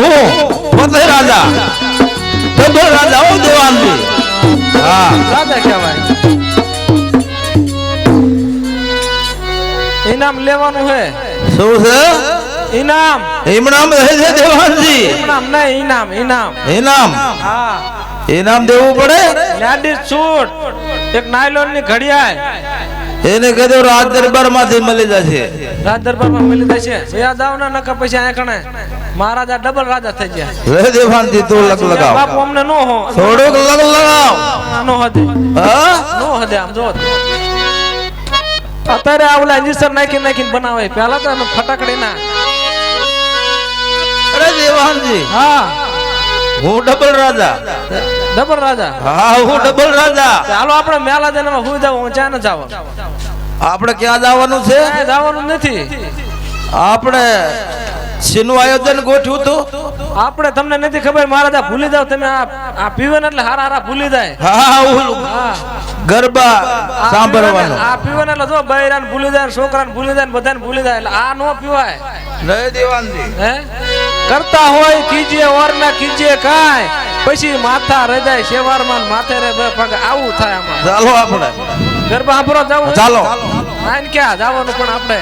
હું ફતેહ રાજા ડબલ રાજા ઓ દેવાનજી હા રાજા કહેવાય ઇનામ લેવાનું હે શું છે ઇનામ ઇનામ રહે છે દેવાનજી ઇનામ નહીં ઇનામ ઇનામ ઇનામ હા ઇનામ દેવું પડે લેડીઝ સૂટ એક નાયલોન ની ઘડિયાળ એને કહેજો રાજ દરબાર માંથી મળી જશે રાજ દરબાર માં મળી જશે યાદ આવ ના નકા પછી આ કણે મહારાજા ડબલ રાજા થઈ ગયા રે દેવાનજી તું લગ લગાવ બાપુ અમને નો હો થોડુંક લગ લગાવ નો હદે હા નો હદે આમ જો અત્યારે આવલા ઇન્જેક્શન નાખીને બનાવે પહેલા તો ફટાકડી ના અરે દેવાનજી હા હું ડબલ રાજા ડબલ રાજા હા હું ડબલ રાજા ચાલો આપણે મેલા દેનમાં હું જાવ ચા ન જાવ આપણે ક્યાં જવાનું છે જવાનું નથી આપણે શેનું આયોજન ગોઠવ્યું હતું આપણે તમને નથી ખબર મહારાજા ભૂલી જાવ તમે આ પીવે ને એટલે હારા હારા ભૂલી જાય હા હા ગરબા સાંભળવાનું આ પીવે ને એટલે જો બૈરાને ભૂલી જાય છોકરાને ભૂલી જાય બધાને ભૂલી જાય એટલે આ નો પીવાય નહીં દેવાનજી હે કરતા હોય કીજીએ ઓર ના કીજીએ કાય પછી માથા રજાય શેવારમાં માથે રે બે પગ આવું થાય આમાં ચાલો આપણે ગરબા સાંભળો જાવ ચાલો આઈને ક્યાં જવાનું પણ આપણે